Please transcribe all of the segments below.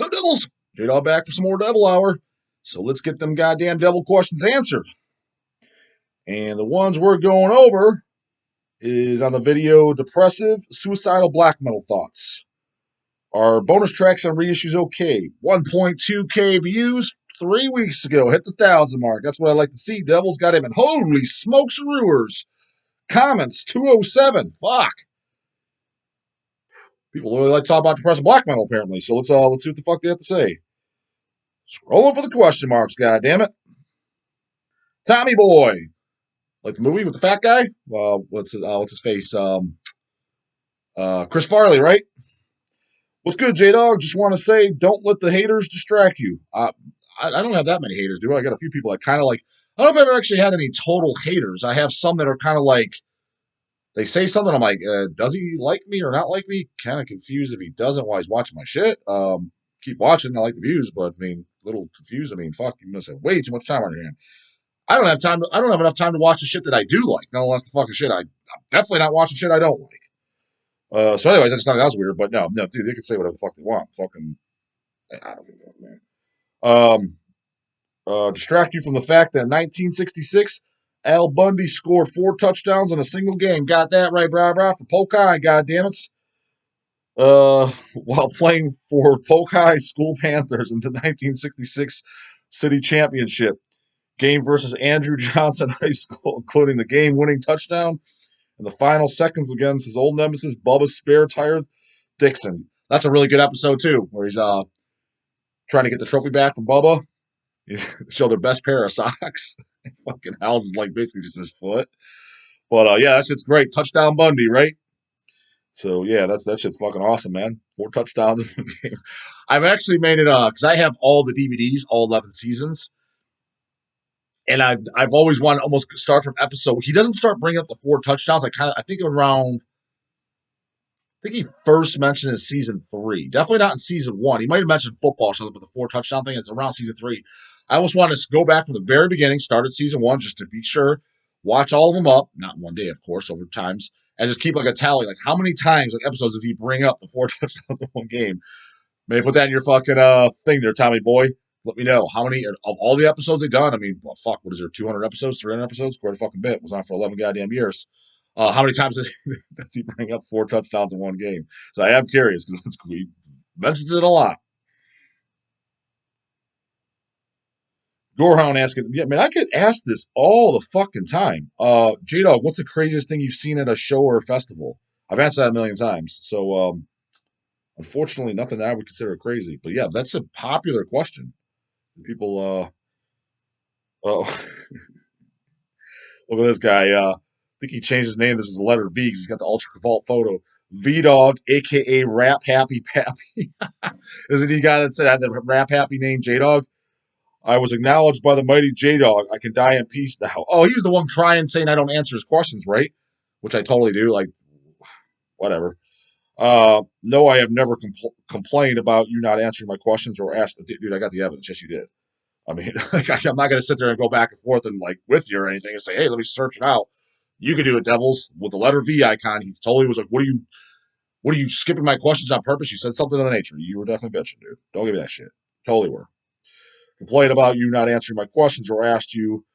So, Devils, J-Dog back for some more Devil Hour. So let's get them goddamn devil questions answered. And the ones we're going over is on the video Depressive, Suicidal Black Metal Thoughts. Our bonus tracks on reissues okay. 1.2K views 3 weeks ago. Hit the 1,000 mark. That's what I like to see. Devils got him in. Holy smokes and rewers. Comments 207. Fuck. People really like to talk about depressive black metal apparently. So let's see what the fuck they have to say. Scrolling for the question marks, goddammit. Tommy Boy. Like the movie with the fat guy? What's his face? Chris Farley, right? What's good, J-Dog? Just want to say, don't let the haters distract you. I don't have that many haters, do I? I got a few people that kind of like, I don't know if I've ever actually had any total haters. I have some that are kind of like, they say something, I'm like, does he like me or not like me? Kind of confused if he doesn't while he's watching my shit. Keep watching. I like the views, but I mean, a little confused. I mean, fuck, you must have way too much time on your hand. I don't have time. I don't have enough time to watch the shit that I do like. No less the fucking shit. I'm definitely not watching shit I don't like. So anyways, I just thought that was weird. But no, dude, they can say whatever the fuck they want. Fucking, I don't give a fuck, man. Distract you from the fact that in 1966, Al Bundy scored 4 touchdowns in a single game. Got that right, brah, brah, for Polk High, goddammit. While playing for Polk High School Panthers in the 1966 City Championship game versus Andrew Johnson High School, including the game-winning touchdown in the final seconds against his old nemesis, Bubba's spare tire Dixon. That's a really good episode, too, where he's trying to get the trophy back from Bubba. Show their best pair of socks. Fucking Hal's is like basically just his foot. But yeah, that shit's great. Touchdown Bundy, right? So yeah, that shit's fucking awesome, man. 4 touchdowns in one game. I've actually made it because I have all the DVDs, all 11 seasons. And I've always wanted to almost start from episode. He doesn't start bringing up the 4 touchdowns. I think around. I think he first mentioned in season 3. Definitely not in season 1. He might have mentioned football or something, but the 4 touchdown thing is around season 3. I almost want to go back from the very beginning, start at season 1, just to be sure, watch all of them up, not in one day, of course, over times, and just keep like a tally, like how many times, like episodes, does he bring up the 4 touchdowns in one game? Maybe put that in your fucking thing there, Tommy Boy. Let me know how many of all the episodes they've done. I mean, well, fuck, what is there, 200 episodes, 300 episodes? Quite a fucking bit. It was on for 11 goddamn years. How many times does he bring up 4 touchdowns in one game? So I am curious because he mentions it a lot. Gorehound asking, yeah, man, I could ask this all the fucking time. J-Dog, what's the craziest thing you've seen at a show or a festival? I've answered that a million times. So, unfortunately, nothing that I would consider crazy. But yeah, that's a popular question. People, look at this guy. I think he changed his name. This is the letter V because he's got the Ultra Cavalt photo. V-Dog, a.k.a. Rap Happy Pappy. Isn't he the guy that said I had the Rap Happy name, J-Dog? I was acknowledged by the mighty J-Dog. I can die in peace now. Oh, he was the one crying saying I don't answer his questions, right? Which I totally do. Like, whatever. No, I have never complained about you not answering my questions or asked. Dude, I got the evidence. Yes, you did. I mean, I'm not going to sit there and go back and forth and like with you or anything and say, hey, let me search it out. You can do it, Devils, with the letter V icon. He totally was like, what are you skipping my questions on purpose? You said something of the nature. You were definitely bitching, dude. Don't give me that shit. Totally were. Complain about you not answering my questions or asked you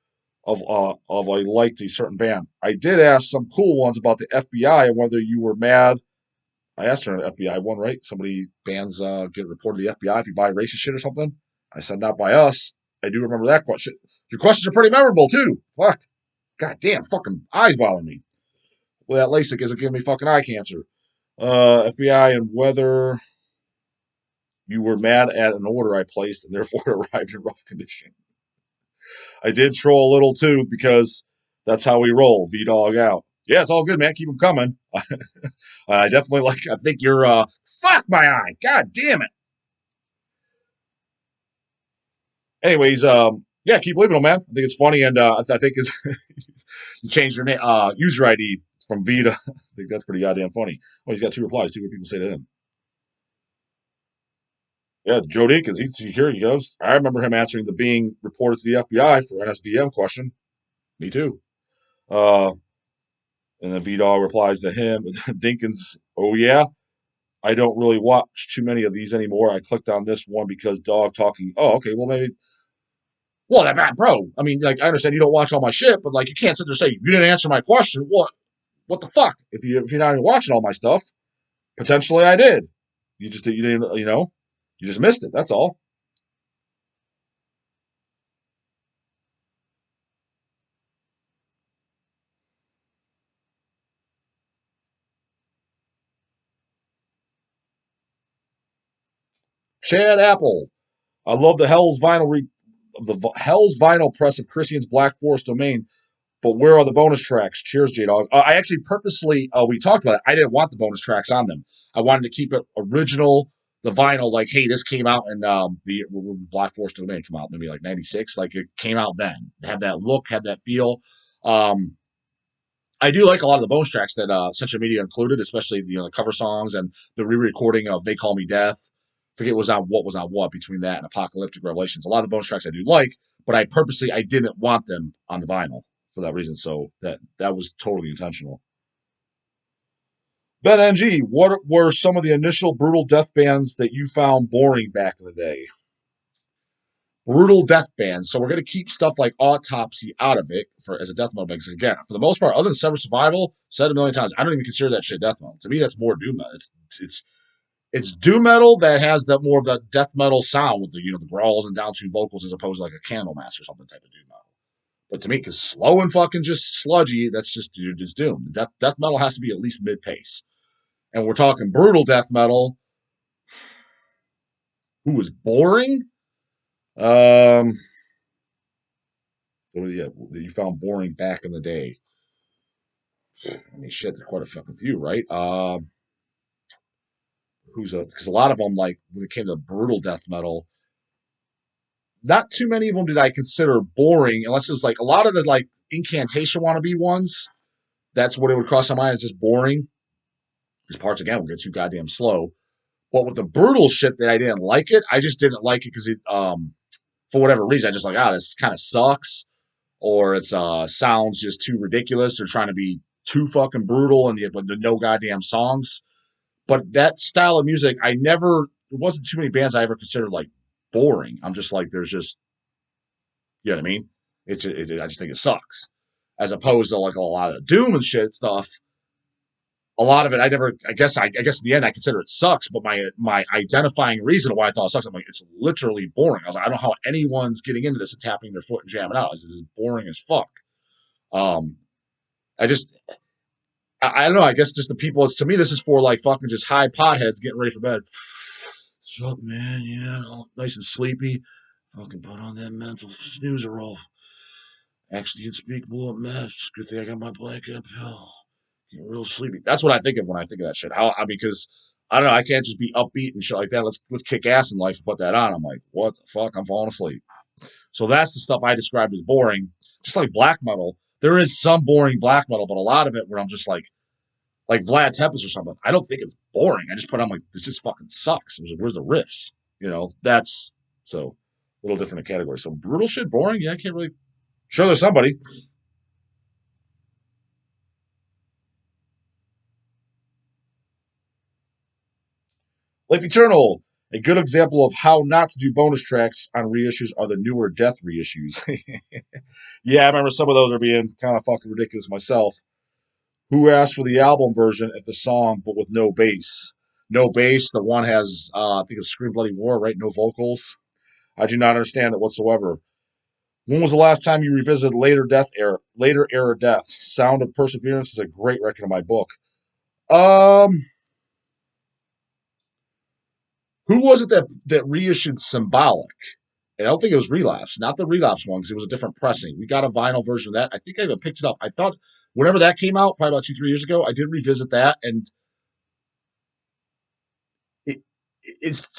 of I liked a certain band. I did ask some cool ones about the FBI and whether you were mad. I asked her an FBI one, right? Bands get reported to the FBI if you buy racist shit or something. I said, not by us. I do remember that question. Your questions are pretty memorable, too. Fuck. God damn, fucking eyes bothering me. Well, that LASIK isn't giving me fucking eye cancer. FBI and whether you were mad at an order I placed and therefore arrived in rough condition. I did troll a little, too, because that's how we roll. V-Dog out. Yeah, it's all good, man. Keep them coming. I definitely I think you're, fuck my eye. God damn it. Anyways, yeah, keep leaving them, man. I think it's funny, and I think it's you changed your name, user ID from V to. I think that's pretty goddamn funny. Oh, he's got 2 replies. 2 what people say to him. Yeah, Joe Deacons. Here he goes. I remember him answering the being reported to the FBI for NSBM question. Me too. And then V-Dog replies to him, Dinkins, oh yeah, I don't really watch too many of these anymore. I clicked on this one because dog talking. Oh, okay. Well, maybe. Well, that bro. I mean, like I understand you don't watch all my shit, but like you can't sit there and say you didn't answer my question. What the fuck? If you're not even watching all my stuff, potentially I did. You didn't you just missed it. That's all. Chad Apple. I love the Hell's vinyl press of Christian's Black Forest Domain. But where are the bonus tracks? Cheers, J Dog. I actually purposely we talked about it. I didn't want the bonus tracks on them. I wanted to keep it original. The vinyl, like, hey, this came out in the Black Forest Domain come out maybe like '96. Like it came out then. Had that look, had that feel. Um, I do like a lot of the bonus tracks that Central Media included, especially the cover songs and the re-recording of "They Call Me Death." Forget was on what between that and Apocalyptic Revelations. A lot of the bonus tracks I do like, but I didn't want them on the vinyl for that reason. So that was totally intentional. Ben NG, what were some of the initial brutal death bands that you found boring back in the day? Brutal death bands. So we're going to keep stuff like Autopsy out of it for as a death metal band. Because again, for the most part, other than Sever Survival, said a million times, I don't even consider that shit death metal. To me, that's more doom metal. It's doom metal that has that more of the death metal sound with the growls and downtuned vocals as opposed to like a Candlemass or something type of doom metal. But to me, because slow and fucking just sludgy, that's just doom. Death metal has to be at least mid pace. And we're talking brutal death metal, who was boring. Um, so yeah, you found boring back in the day. I mean, shit, there's quite a fucking few, right? Because a lot of them, like when it came to brutal death metal, not too many of them did I consider boring, unless it was like a lot of the like incantation wannabe ones. That's what it would cross my mind as just boring. These parts again will get too goddamn slow. But with the brutal shit that I didn't like it, I just didn't like it because it for whatever reason I just like this kind of sucks or it's sounds just too ridiculous. They're trying to be too fucking brutal and with the no goddamn songs. But that style of music, there wasn't too many bands I ever considered like boring. I'm just like, there's just, you know what I mean? I just think it sucks. As opposed to like a lot of the doom and shit stuff. A lot of it, I guess in the end, I consider it sucks, but my identifying reason why I thought it sucks, I'm like, it's literally boring. I was like, I don't know how anyone's getting into this and tapping their foot and jamming out. This is boring as fuck. Um, I just, I don't know. I guess just the people. It's to me, this is for like fucking just high potheads getting ready for bed. What's up, man? Yeah, nice and sleepy. Fucking put on that mental snoozer roll. Actually, unspeakable at mess. Good thing I got my blanket pill. Getting real sleepy. That's what I think of when I think of that shit. Because I don't know. I can't just be upbeat and shit like that. Let's kick ass in life and put that on. I'm like, what the fuck? I'm falling asleep. So that's the stuff I described as boring. Just like black metal, there is some boring black metal, but a lot of it where I'm just like Vlad Tepes or something. I don't think it's boring. I just put on like this just fucking sucks. Like, where's the riffs? That's so a little different category. So brutal shit, boring. Yeah, I can't really. Sure, there's somebody. Life Eternal. A good example of how not to do bonus tracks on reissues are the newer Death reissues. Yeah, I remember some of those are being kind of fucking ridiculous myself. Who asked for the album version if the song but with no bass? No bass. The one has I think it's Scream Bloody War, right? No vocals. I do not understand it whatsoever. When was the last time you revisited later era death? Sound of Perseverance is a great record in my book. Um, who was it that reissued Symbolic? And I don't think it was Relapse, not the Relapse one, because it was a different pressing. We got a vinyl version of that. I think I even picked it up. I thought whenever that came out, probably about 2, 3 years ago, I did revisit that, and it, it's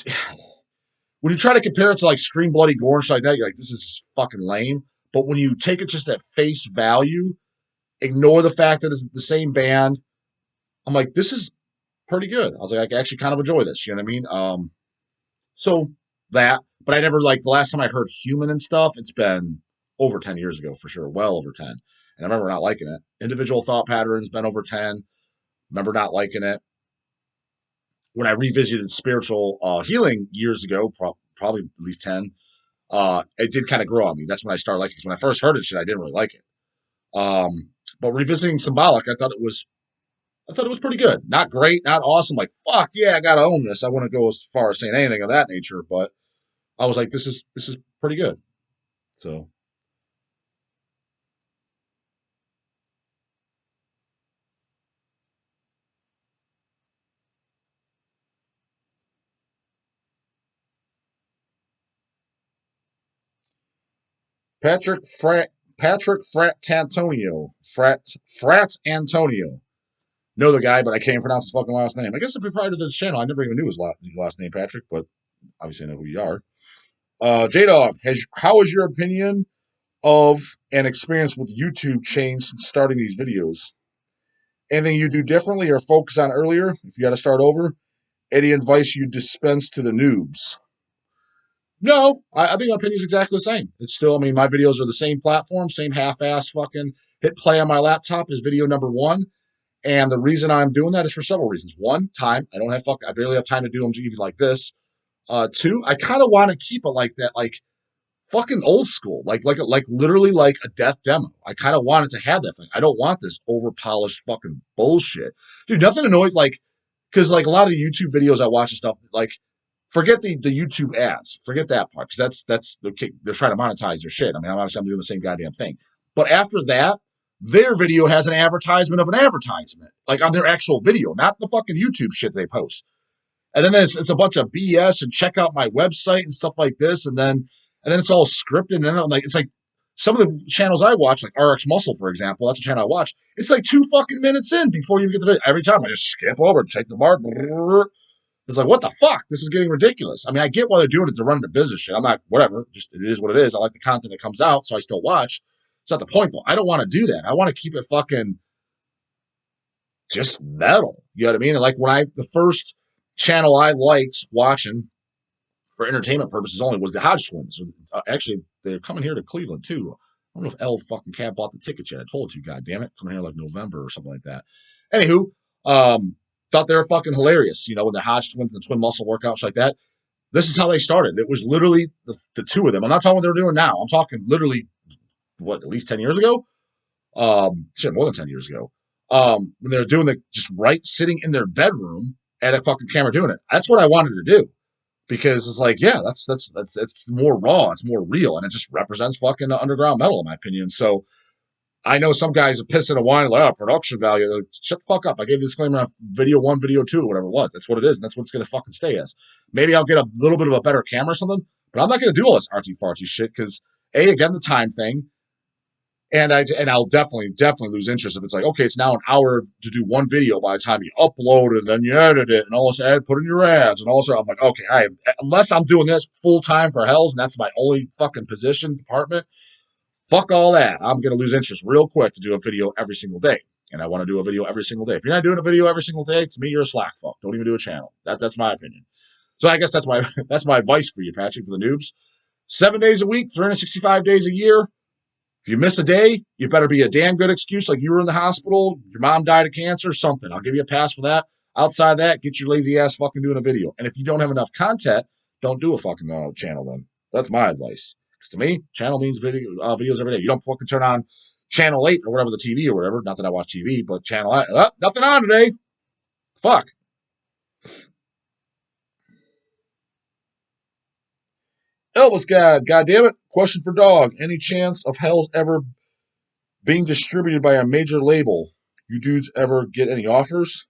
when you try to compare it to like Scream Bloody Gore and shit like that, you're like, this is just fucking lame. But when you take it just at face value, ignore the fact that it's the same band, I'm like, this is pretty good. I was like, I actually kind of enjoy this. You know what I mean? So that, but I never like the last time I heard Human and stuff. It's been over 10 years ago for sure, well over 10. And I remember not liking it. Individual Thought Patterns been over 10. Remember not liking it. when I revisited spiritual healing years ago, probably at least 10, it did kind of grow on me. That's when I started liking it. Because when I first heard it, shit, I didn't really like it. But revisiting Symbolic, I thought it was pretty good. Not great, not awesome. Like, fuck yeah, I gotta own this. I wouldn't go as far as saying anything of that nature, but I was like, this is pretty good. So Patrick Frat Antonio. Know the guy, but I can't pronounce his fucking last name. I guess if you're prior to this channel, I never even knew his last name, Patrick, but obviously I know who you are. J Dog, how is your opinion of an experience with YouTube changed since starting these videos? Anything you do differently or focus on earlier if you got to start over? Any advice you dispense to the noobs? No, I think my opinion is exactly the same. It's still, I mean, my videos are the same platform, same half-ass fucking hit play on my laptop is video number one. And the reason I'm doing that is for several reasons. One, time. I barely have time to do them even like this. Two, I kind of want to keep it like that, like fucking old school, like literally like a death demo. I kind of wanted to have that thing. I don't want this over polished fucking bullshit, dude. Nothing annoys like because like a lot of the YouTube videos I watch and stuff, like forget the YouTube ads, forget that part because that's they're trying to monetize their shit. I mean, I'm doing the same goddamn thing, but after that, their video has an advertisement of an advertisement, like on their actual video, not the fucking YouTube shit they post. And then it's a bunch of BS and check out my website and stuff like this. And then it's all scripted. And then I'm like, it's like some of the channels I watch, like RX Muscle, for example, that's a channel I watch. It's like 2 fucking minutes in before you even get the video. Every time I just skip over, check the bar. It's like, what the fuck? This is getting ridiculous. I mean, I get why they're doing it to run the business shit. I'm not, whatever. Just it is what it is. I like the content that comes out, so I still watch. It's not the point, though. I don't want to do that. I want to keep it fucking just metal. You know what I mean? And like the first channel I liked watching for entertainment purposes only was the Hodge twins. Actually, they're coming here to Cleveland too. I don't know if L fucking Cat bought the ticket yet. I told you, god damn it, coming here like November or something like that. Anywho, thought they were fucking hilarious. You know, when the Hodge twins and the twin muscle workouts like that. This is how they started. It was literally the two of them. I'm not talking what they're doing now. I'm talking literally at least 10 years ago. Shit, more than 10 years ago. When they were doing just right sitting in their bedroom at a fucking camera doing it. That's what I wanted to do. Because it's like, yeah, that's it's more raw, it's more real, and it just represents fucking underground metal, in my opinion. So I know some guys are pissing and whining like, oh, production value. Like, shut the fuck up. I gave the disclaimer on video one, video two, or whatever it was. That's what it is, and that's what it's gonna fucking stay as. Maybe I'll get a little bit of a better camera or something, but I'm not gonna do all this artsy fartsy shit because again the time thing. And I'll definitely lose interest if it's like, okay, it's now an hour to do one video by the time you upload it and then you edit it and also put in your ads and also I'm like, okay, unless I'm doing this full time for Hells and that's my only fucking position department, fuck all that. I'm gonna lose interest real quick to do a video every single day. And I want to do a video every single day. If you're not doing a video every single day, to me, you're a slack fuck. Don't even do a channel. That's my opinion. So I guess that's my that's my advice for you, Patrick, for the noobs. 7 days a week, 365 days a year. If you miss a day, you better be a damn good excuse like you were in the hospital, your mom died of cancer, something. I'll give you a pass for that. Outside of that, get your lazy ass fucking doing a video. And if you don't have enough content, don't do a fucking channel then. That's my advice. Because to me, channel means videos every day. You don't fucking turn on channel 8 or whatever, the TV or whatever. Not that I watch TV, but channel 8. Nothing on today. Fuck. Elvis God, God damn it. Question for Dog. Any chance of Hell's ever being distributed by a major label? You dudes ever get any offers?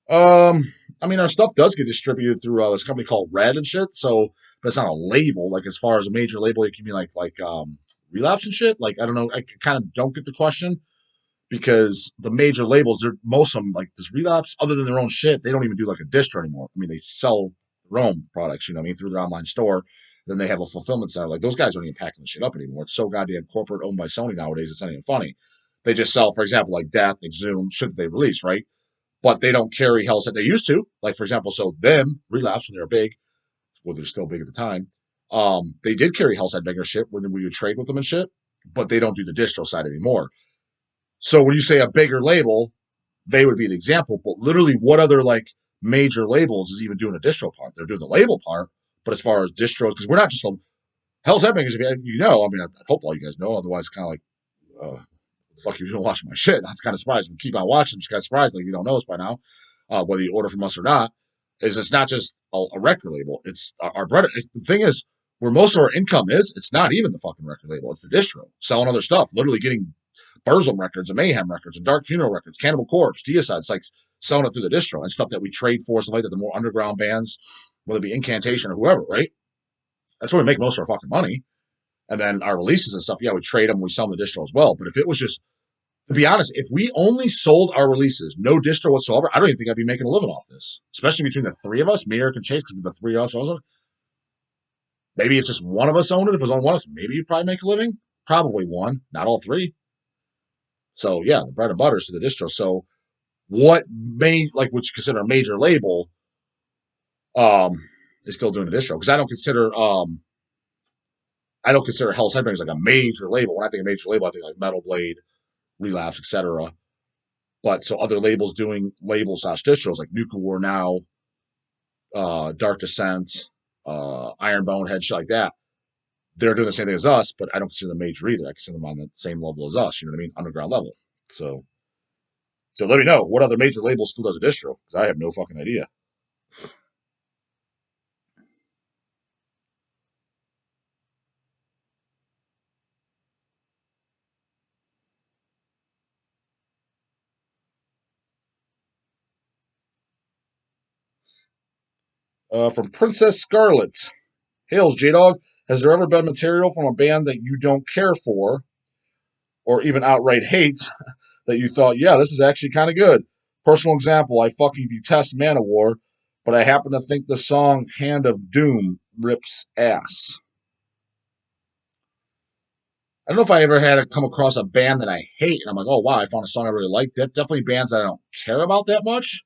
I mean, our stuff does get distributed through this company called Red and shit. So, but it's not a label. Like as far as a major label, it can be like Relapse and shit. Like I don't know. I kind of don't get the question because the major labels, they're most of them like this Relapse. Other than their own shit, they don't even do like a distro anymore. I mean, they sell their own products. You know what I mean, through their online store. Then they have a fulfillment center. Like those guys aren't even packing the shit up anymore. It's so goddamn corporate, owned by Sony nowadays. It's not even funny. They just sell, for example, like Death, Exhumed, shit that they release, right? But they don't carry Hell's that they used to. Like for example, so them Relapse when they were big, well they're still big at the time. They did carry Hell's Headbanger shit when we would trade with them and shit, but they don't do the distro side anymore. So when you say a bigger label, they would be the example. But literally, what other like major labels is even doing a distro part. They're doing the label part, but as far as distros, because we're not just Hell's Headbangers, if you know, I mean, I hope all you guys know, otherwise, kind of like, fuck you don't watch my shit. I was kind of surprised. We keep on watching. I'm just kind of surprised, like you don't know us by now, whether you order from us or not. Is it's not just a record label. It's our bread. The thing is, where most of our income is, it's not even the fucking record label. It's the distro selling other stuff. Literally getting Burzum records and Mayhem records and Dark Funeral records, Cannibal Corpse, Deicide. It's like selling it through the distro and stuff that we trade for, stuff like that. The more underground bands, whether it be Incantation or whoever, right? That's where we make most of our fucking money. And then our releases and stuff, yeah, we trade them, we sell them the distro as well. But if it was just, to be honest, if we only sold our releases, no distro whatsoever, I don't even think I'd be making a living off this. Especially between the three of us, me, Eric, and Chase, because the three of us also. Maybe if just one of us owned it, if it was on one of us, maybe you'd probably make a living. Probably one, not all three. So yeah, the bread and butter is to the distro. So what what you consider a major label, is still doing the distro. Because I don't consider Hell's Headbangers like a major label. When I think of major label, I think like Metal Blade, Relapse, etc. But so other labels doing label slash distros like Nuclear War Now, Dark Descent, Iron Bonehead, shit like that. They're doing the same thing as us, but I don't consider them major either. I consider them on the same level as us. You know what I mean? Underground level. So let me know what other major label still does a distro, because I have no fucking idea. From Princess Scarlet. Hails, J-Dog. Has there ever been material from a band that you don't care for, or even outright hate, that you thought, yeah, this is actually kind of good? Personal example, I fucking detest Manowar, but I happen to think the song Hand of Doom rips ass. I don't know if I ever had to come across a band that I hate, and I'm like, oh, wow, I found a song I really liked. Definitely bands that I don't care about that much.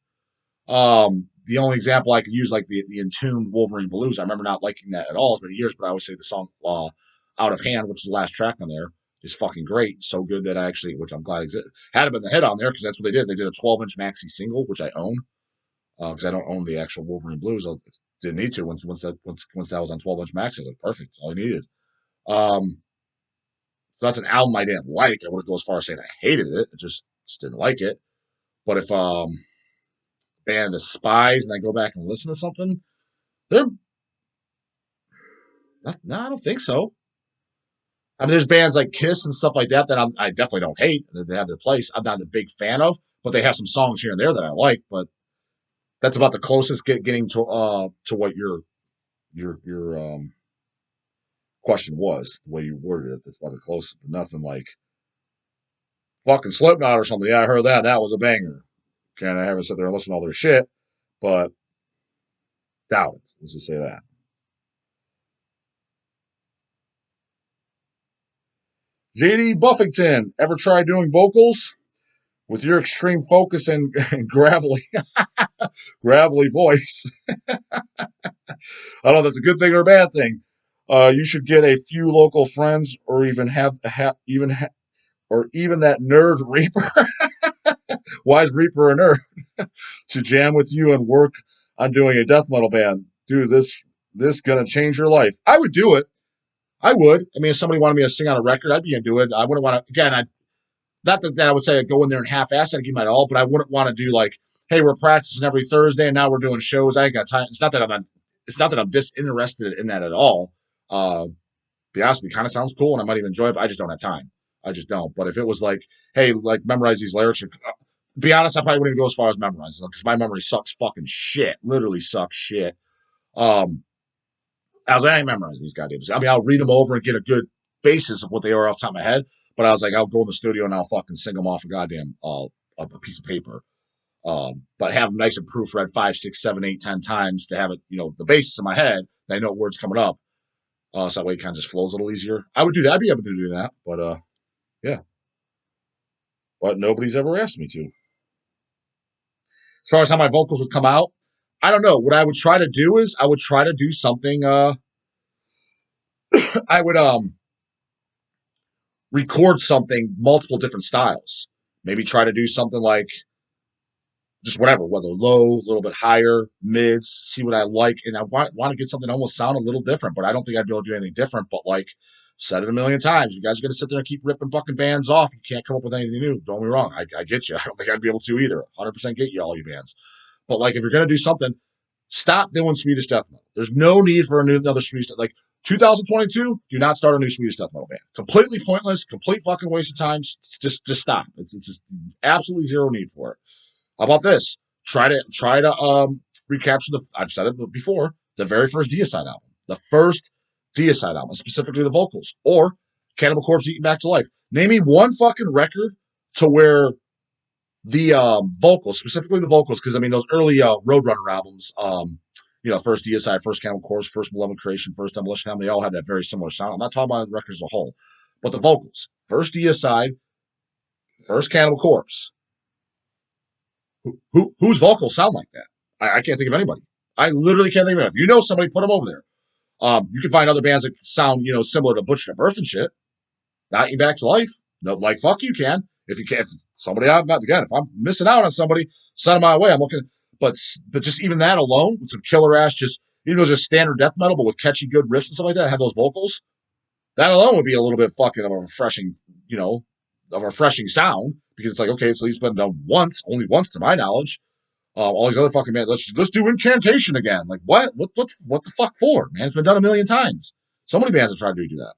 The only example I could use, like the Entombed Wolverine Blues, I remember not liking that at all. It's been years, but I always say the song Out of Hand, which is the last track on there, is fucking great. So good that I actually, which I'm glad exists, had to been the hit on there because that's what they did. They did a 12-inch maxi single, which I own because I don't own the actual Wolverine Blues. I didn't need to once that was on 12-inch maxi. I was like, perfect, all I needed. Um, so that's an album I didn't like. I wouldn't go as far as saying I hated it. I just didn't like it. But if band The Spies and I go back and listen to something, they're no, I don't think so. I mean, there's bands like Kiss and stuff like that that I definitely don't hate. They have their place. I'm not a big fan of, but they have some songs here and there that I like. But that's about the closest getting to what your question was. The way you worded it, that's about the closest. But nothing like fucking Slipknot or something. Yeah, I heard that. That was a banger. Okay, and I haven't sat there and listened to all their shit, but doubt it. Let's just say that. JD Buffington, ever tried doing vocals? With your extreme focus and gravelly voice, I don't know if that's a good thing or a bad thing. You should get a few local friends, or even or even that nerd Reaper. Why is Reaper a nerd? To jam with you and work on doing a death metal band. Dude, this gonna change your life. I would do it. I would. I mean, if somebody wanted me to sing on a record, I'd be into it. I wouldn't want to. Again, not that I would say I'd go in there and half-ass it and give my all, but I wouldn't want to do like, hey, we're practicing every Thursday and now we're doing shows. I ain't got time. It's not that I'm disinterested in that at all. Be honest with you, kind of sounds cool and I might even enjoy it, but I just don't have time. I just don't. But if it was like, hey, like memorize these lyrics, be honest, I probably wouldn't even go as far as memorizing them because my memory sucks fucking shit. Literally sucks shit. Um, I was like, I ain't memorizing these goddamn. I mean, I'll read them over and get a good basis of what they are off the top of my head. But I was like, I'll go in the studio and I'll fucking sing them off a goddamn a piece of paper. But have them nice and proofread 5, 6, 7, 8, 10 times to have it, the basis in my head. That I know words coming up. So that way it kind of just flows a little easier. I would do that. I'd be able to do that. But yeah. But nobody's ever asked me to. As far as how my vocals would come out, I don't know. What I would try to do is I would try to do something. I would record something multiple different styles. Maybe try to do something like just whatever, whether low, a little bit higher, mids, see what I like. And I want to get something that almost sound a little different, but I don't think I'd be able to do anything different. But like, said it a million times, you guys are going to sit there and keep ripping fucking bands off. You can't come up with anything new. Don't be wrong. I get you. I don't think I'd be able to either. 100% get you, all you bands. But like, if you're going to do something, stop doing Swedish death metal. There's no need for another Swedish death. Like 2022, do not start a new Swedish death metal band. Completely pointless, complete fucking waste of time. Just stop. It's just absolutely zero need for it. How about this? Try to recapture the. I've said it before. The very first Deicide album, the first Deicide album, specifically the vocals, or Cannibal Corpse Eaten Back to Life. Name me one fucking record to where the vocals, specifically the vocals, because I mean those early Roadrunner albums, first Deicide, first Cannibal Corpse, first Malevolent Creation, first Demolition album, they all have that very similar sound. I'm not talking about the records as a whole, but the vocals. First Deicide, first Cannibal Corpse. Whose vocals sound like that? I can't think of anybody. I literally can't think of it. If you know somebody, put them over there. You can find other bands that sound, similar to Butcher to Birth and shit. Not Eating Back to Life. No, like fuck you can. If you can, if somebody I'm not again. If I'm missing out on somebody, send them my way. I'm looking, but just even that alone with some killer ass, just just standard death metal, but with catchy good riffs and stuff like that, have those vocals. That alone would be a little bit fucking of a refreshing, of a refreshing sound because it's like okay, it's at least been done once, only once to my knowledge. All these other fucking bands, let's do Incantation again. Like what? What the fuck for, man? It's been done a million times. So many bands have tried to do that.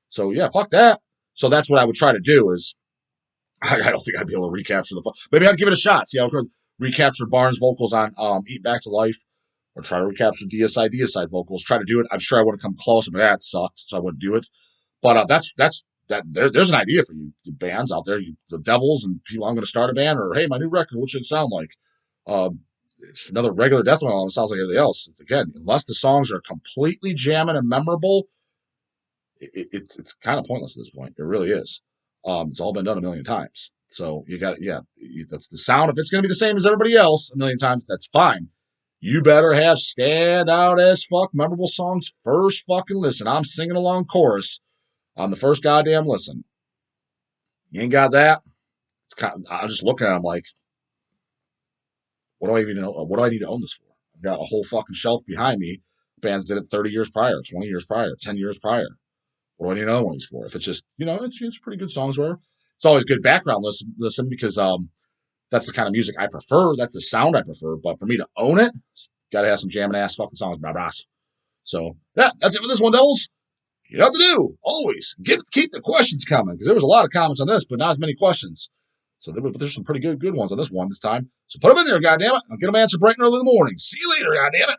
So yeah, fuck that. So that's what I would try to do is I don't think I'd be able to recapture maybe I'd give it a shot. See how I could recapture Barnes vocals on Eat Back to Life or try to recapture Deicide vocals. Try to do it. I'm sure I would have come close, but that sucked, so I wouldn't do it. But there's an idea for you, the bands out there, the Devils and people. I'm going to start a band, or hey, my new record, what should it sound like? It's another regular death metal. It sounds like everything else. It's again, unless the songs are completely jamming and memorable, it's kind of pointless at this point. It really is. It's all been done a million times. So you got that's the sound. If it's going to be the same as everybody else a million times, that's fine. You better have stand out as fuck memorable songs first fucking listen. I'm singing along chorus on the first goddamn listen. You ain't got that. I'm just looking at them like, what do I even know? What do I need to own this for? I've got a whole fucking shelf behind me. Bands did it 30 years prior, 20 years prior, 10 years prior. What do I need to own one of these for? If it's just, it's pretty good songs where it's always good background listen because that's the kind of music I prefer. That's the sound I prefer. But for me to own it, got to have some jamming ass fucking songs. Blah, blah. So yeah, that's it for this one, Devils. You know what to do. Always keep the questions coming because there was a lot of comments on this, but not as many questions. So there's some pretty good ones on this one this time. So put them in there, goddammit. I'll get them answered bright and early in the morning. See you later, goddammit.